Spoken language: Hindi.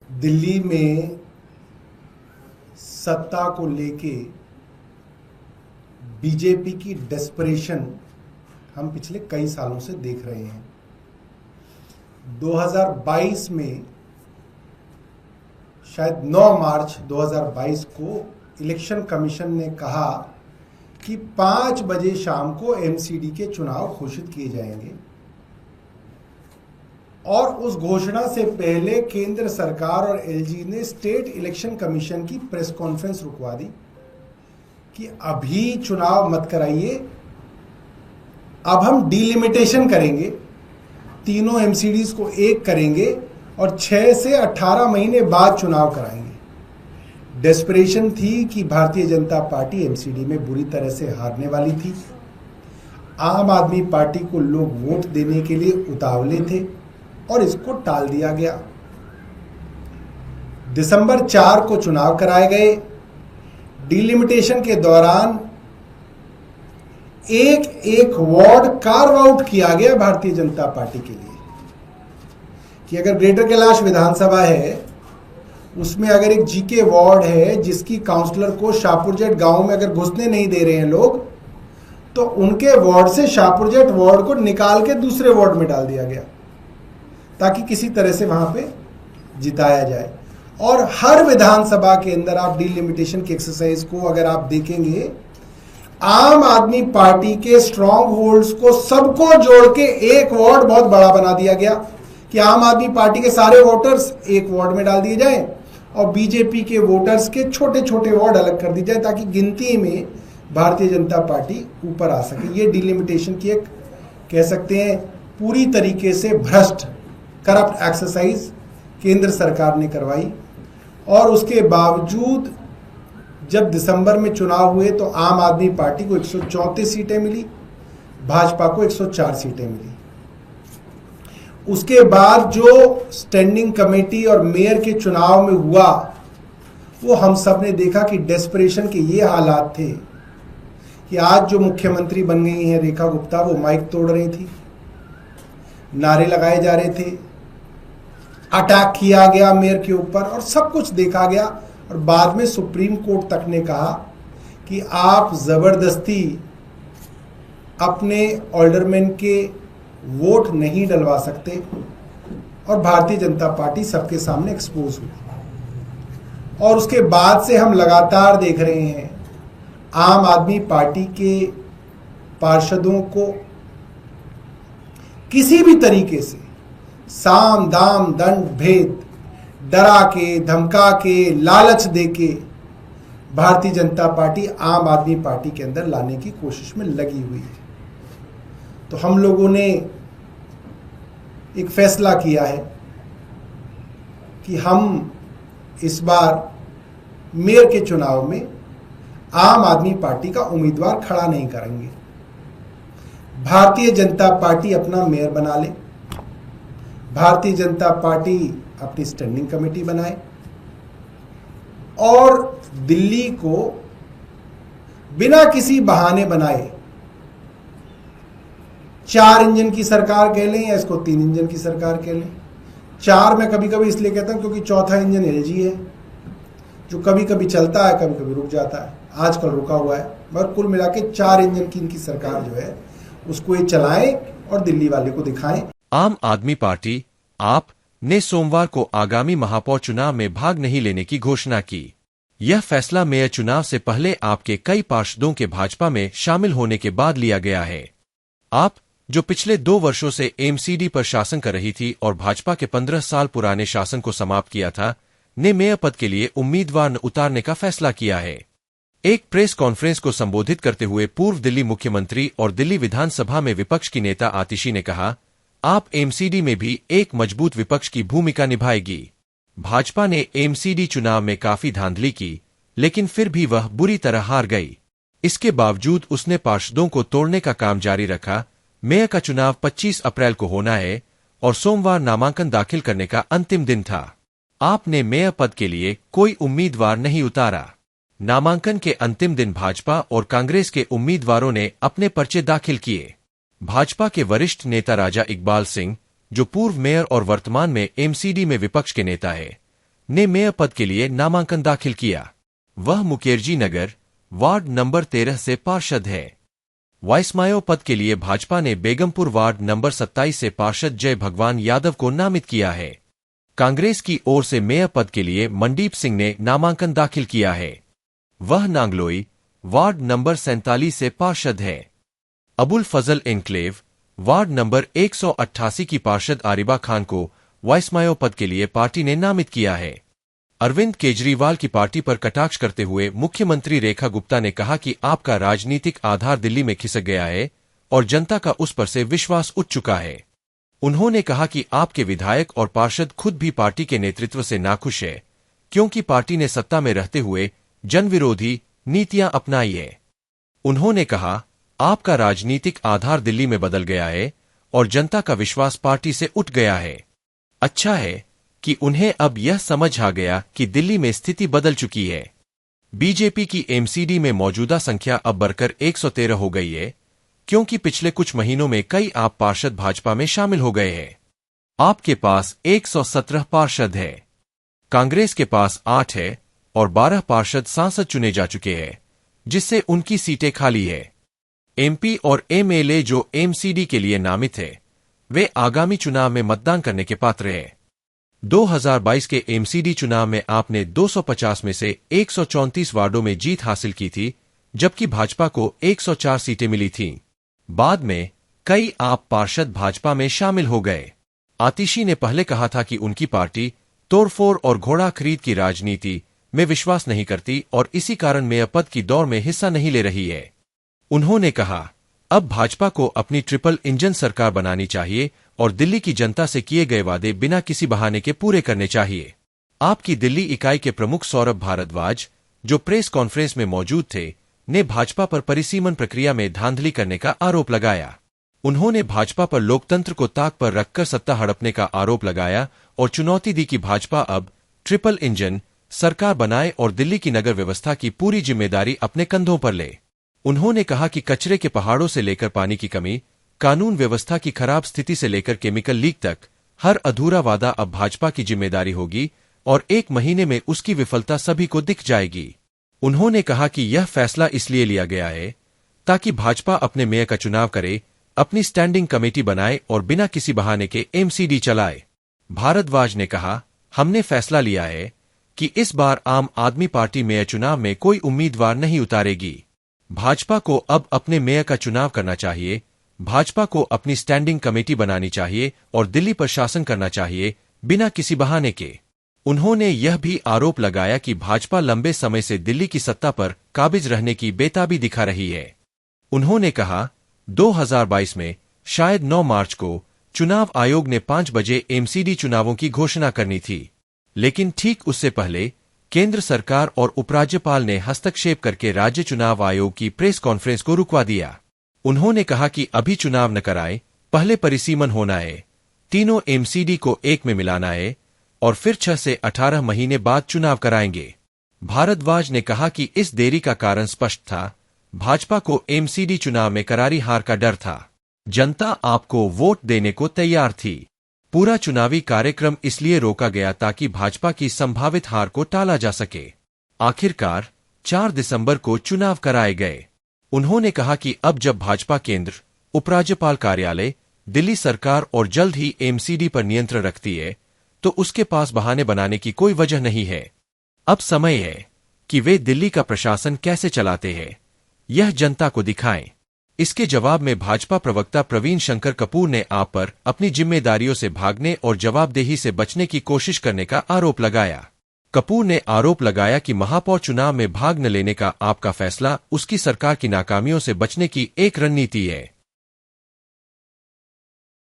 दिल्ली में सत्ता को लेके बीजेपी की डेस्परेशन हम पिछले कई सालों से देख रहे हैं। 2022 में शायद 9 मार्च 2022 को इलेक्शन कमीशन ने कहा कि 5 बजे शाम को एमसीडी के चुनाव घोषित किए जाएंगे और उस घोषणा से पहले केंद्र सरकार और एलजी ने स्टेट इलेक्शन कमीशन की प्रेस कॉन्फ्रेंस रुकवा दी कि अभी चुनाव मत कराइए, अब हम डिलिमिटेशन करेंगे, तीनों एमसीडीज को एक करेंगे और 6 से 18 महीने बाद चुनाव कराएंगे। डेस्परेशन थी कि भारतीय जनता पार्टी एमसीडी में बुरी तरह से हारने वाली थी। आम आदमी पार्टी को लोग वोट देने के लिए उतावले थे और इसको टाल दिया गया। दिसंबर 4 को चुनाव कराए गए। डिलिमिटेशन के दौरान एक एक वार्ड कार्व आउट किया गया भारतीय जनता पार्टी के लिए कि अगर ग्रेटर कैलाश विधानसभा है, उसमें अगर एक जीके वार्ड है जिसकी काउंसलर को शाहपुरजेट गांव में अगर घुसने नहीं दे रहे हैं लोग, तो उनके वार्ड से शाहपुरजेट वार्ड को निकाल के दूसरे वार्ड में डाल दिया गया ताकि किसी तरह से वहां पे जिताया जाए। और हर विधानसभा के अंदर आप डिलिमिटेशन की एक्सरसाइज को अगर आप देखेंगे, आम आदमी पार्टी के स्ट्रॉन्ग होल्ड्स को सबको जोड़ के एक वार्ड बहुत बड़ा बना दिया गया कि आम आदमी पार्टी के सारे वोटर्स एक वार्ड में डाल दिए जाएं और बीजेपी के वोटर्स के छोटे छोटे वार्ड अलग कर दिए जाए ताकि गिनती में भारतीय जनता पार्टी ऊपर आ सके। ये डिलिमिटेशन की एक कह सकते हैं पूरी तरीके से भ्रष्ट करप्ट एक्सरसाइज केंद्र सरकार ने करवाई। और उसके बावजूद जब दिसंबर में चुनाव हुए तो आम आदमी पार्टी को 134 सीटें मिली, भाजपा को 104 सीटें मिली। उसके बाद जो स्टैंडिंग कमेटी और मेयर के चुनाव में हुआ, वो हम सब ने देखा कि डेस्परेशन के ये हालात थे कि आज जो मुख्यमंत्री बन गई हैं रेखा गुप्ता, वो माइक तोड़ रही थी, नारे लगाए जा रहे थे, अटैक किया गया मेयर के ऊपर और सब कुछ देखा गया। और बाद में सुप्रीम कोर्ट तक ने कहा कि आप जबरदस्ती अपने ऑल्डरमैन के वोट नहीं डलवा सकते और भारतीय जनता पार्टी सबके सामने एक्सपोज हुई। और उसके बाद से हम लगातार देख रहे हैं आम आदमी पार्टी के पार्षदों को किसी भी तरीके से साम दाम दंड भेद डरा के, धमका के, लालच दे के भारतीय जनता पार्टी आम आदमी पार्टी के अंदर लाने की कोशिश में लगी हुई है। तो हम लोगों ने एक फैसला किया है कि हम इस बार मेयर के चुनाव में आम आदमी पार्टी का उम्मीदवार खड़ा नहीं करेंगे। भारतीय जनता पार्टी अपना मेयर बना ले, भारतीय जनता पार्टी अपनी स्टैंडिंग कमेटी बनाए और दिल्ली को बिना किसी बहाने बनाए 4 इंजन की सरकार कह लें या इसको 3 इंजन की सरकार कह लें। 4 मैं कभी कभी इसलिए कहता हूं क्योंकि चौथा इंजन एलजी है जो कभी कभी चलता है, कभी कभी रुक जाता है, आजकल रुका हुआ है, मगर कुल मिला के 4 इंजन की इनकी सरकार जो है उसको ये चलाएं और दिल्ली वाले को दिखाएं। आम आदमी पार्टी आप ने सोमवार को आगामी महापौर चुनाव में भाग नहीं लेने की घोषणा की। यह फैसला मेयर चुनाव से पहले आपके कई पार्षदों के भाजपा में शामिल होने के बाद लिया गया है। आप जो पिछले 2 वर्षों से एमसीडी पर शासन कर रही थी और भाजपा के 15 साल पुराने शासन को समाप्त किया था, ने मेयर पद के लिए उम्मीदवार उतारने का फैसला किया है। एक प्रेस कॉन्फ्रेंस को संबोधित करते हुए पूर्व दिल्ली मुख्यमंत्री और दिल्ली विधानसभा में विपक्ष की नेता आतिशी ने कहा, आप एमसीडी में भी एक मजबूत विपक्ष की भूमिका निभाएगी। भाजपा ने एमसीडी चुनाव में काफी धांधली की, लेकिन फिर भी वह बुरी तरह हार गई। इसके बावजूद उसने पार्षदों को तोड़ने का काम जारी रखा। मेयर का चुनाव 25 अप्रैल को होना है और सोमवार नामांकन दाखिल करने का अंतिम दिन था। आपने मेयर पद के लिए कोई उम्मीदवार नहीं उतारा। नामांकन के अंतिम दिन भाजपा और कांग्रेस के उम्मीदवारों ने अपने पर्चे दाखिल किए। भाजपा के वरिष्ठ नेता राजा इकबाल सिंह, जो पूर्व मेयर और वर्तमान में एमसीडी में विपक्ष के नेता है, ने मेयर पद के लिए नामांकन दाखिल किया। वह मुकेरजी नगर वार्ड नंबर 13 से पार्षद है। वाइसमायो पद के लिए भाजपा ने बेगमपुर वार्ड नंबर 27 से पार्षद जय भगवान यादव को नामित किया है। कांग्रेस की ओर से मेयर पद के लिए मनदीप सिंह ने नामांकन दाखिल किया है। वह नांगलोई वार्ड नंबर 47 से पार्षद है। अबुल फजल एन्क्लेव वार्ड नंबर 188 की पार्षद आरिबा खान को वाइसमायो पद के लिए पार्टी ने नामित किया है। अरविंद केजरीवाल की पार्टी पर कटाक्ष करते हुए मुख्यमंत्री रेखा गुप्ता ने कहा कि आपका राजनीतिक आधार दिल्ली में खिसक गया है और जनता का उस पर से विश्वास उठ चुका है। उन्होंने कहा कि आपके विधायक और पार्षद खुद भी पार्टी के नेतृत्व से नाखुश है, क्योंकि पार्टी ने सत्ता में रहते हुए जनविरोधी नीतियां अपनाई है। उन्होंने कहा, आपका राजनीतिक आधार दिल्ली में बदल गया है और जनता का विश्वास पार्टी से उठ गया है। अच्छा है कि उन्हें अब यह समझ आ गया कि दिल्ली में स्थिति बदल चुकी है। बीजेपी की एमसीडी में मौजूदा संख्या अब बढ़कर 113 हो गई है, क्योंकि पिछले कुछ महीनों में कई आप पार्षद भाजपा में शामिल हो गए हैं। आपके पास 117 पार्षद है। कांग्रेस के पास 8 है और 12 पार्षद सांसद चुने जा चुके हैं, जिससे उनकी सीटें खाली है। एमपी और एमएलए जो एमसीडी के लिए नामित है, वे आगामी चुनाव में मतदान करने के पात्र हैं। 2022 के एमसीडी चुनाव में आपने 250 में से 134 वार्डों में जीत हासिल की थी, जबकि भाजपा को 104 सीटें मिली थीं। बाद में कई आप पार्षद भाजपा में शामिल हो गए। आतिशी ने पहले कहा था कि उनकी पार्टी तोड़फोड़ और घोड़ा खरीद की राजनीति में विश्वास नहीं करती और इसी कारण मेयर पद की दौड़ में हिस्सा नहीं ले रही है। उन्होंने कहा, अब भाजपा को अपनी ट्रिपल इंजन सरकार बनानी चाहिए और दिल्ली की जनता से किए गए वादे बिना किसी बहाने के पूरे करने चाहिए। आपकी दिल्ली इकाई के प्रमुख सौरभ भारद्वाज, जो प्रेस कॉन्फ्रेंस में मौजूद थे, ने भाजपा पर परिसीमन प्रक्रिया में धांधली करने का आरोप लगाया। उन्होंने भाजपा पर लोकतंत्र को ताक पर रखकर सत्ता हड़पने का आरोप लगाया और चुनौती दी कि भाजपा अब ट्रिपल इंजन सरकार बनाए और दिल्ली की नगर व्यवस्था की पूरी जिम्मेदारी अपने कंधों पर ले। उन्होंने कहा कि कचरे के पहाड़ों से लेकर पानी की कमी, कानून व्यवस्था की खराब स्थिति से लेकर केमिकल लीक तक, हर अधूरा वादा अब भाजपा की जिम्मेदारी होगी और 1 महीने में उसकी विफलता सभी को दिख जाएगी। उन्होंने कहा कि यह फैसला इसलिए लिया गया है ताकि भाजपा अपने मेयर का चुनाव करे, अपनी स्टैंडिंग कमेटी बनाए और बिना किसी बहाने के एमसीडी चलाए। भारद्वाज ने कहा, हमने फैसला लिया है कि इस बार आम आदमी पार्टी मेयर चुनाव में कोई उम्मीदवार नहीं उतारेगी। भाजपा को अब अपने मेयर का चुनाव करना चाहिए, भाजपा को अपनी स्टैंडिंग कमेटी बनानी चाहिए और दिल्ली पर शासन करना चाहिए बिना किसी बहाने के। उन्होंने यह भी आरोप लगाया कि भाजपा लंबे समय से दिल्ली की सत्ता पर काबिज रहने की बेताबी दिखा रही है। उन्होंने कहा, 2022 में शायद 9 मार्च को चुनाव आयोग ने 5 बजे एमसीडी चुनावों की घोषणा करनी थी, लेकिन ठीक उससे पहले केंद्र सरकार और उपराज्यपाल ने हस्तक्षेप करके राज्य चुनाव आयोग की प्रेस कॉन्फ्रेंस को रुकवा दिया। उन्होंने कहा कि अभी चुनाव न कराएं, पहले परिसीमन होना है, तीनों एमसीडी को एक में मिलाना है और फिर 6 से 18 महीने बाद चुनाव कराएंगे। भारद्वाज ने कहा कि इस देरी का कारण स्पष्ट था, भाजपा को एमसीडी चुनाव में करारी हार का डर था। जनता आपको वोट देने को तैयार थी। पूरा चुनावी कार्यक्रम इसलिए रोका गया ताकि भाजपा की संभावित हार को टाला जा सके। आखिरकार 4 दिसंबर को चुनाव कराए गए। उन्होंने कहा कि अब जब भाजपा केंद्र, उपराज्यपाल कार्यालय, दिल्ली सरकार और जल्द ही एमसीडी पर नियंत्रण रखती है, तो उसके पास बहाने बनाने की कोई वजह नहीं है। अब समय है कि वे दिल्ली का प्रशासन कैसे चलाते हैं, यह जनता को दिखाएं। इसके जवाब में भाजपा प्रवक्ता प्रवीण शंकर कपूर ने आप पर अपनी जिम्मेदारियों से भागने और जवाबदेही से बचने की कोशिश करने का आरोप लगाया। कपूर ने आरोप लगाया कि महापौर चुनाव में भाग न लेने का आपका फैसला उसकी सरकार की नाकामियों से बचने की एक रणनीति है।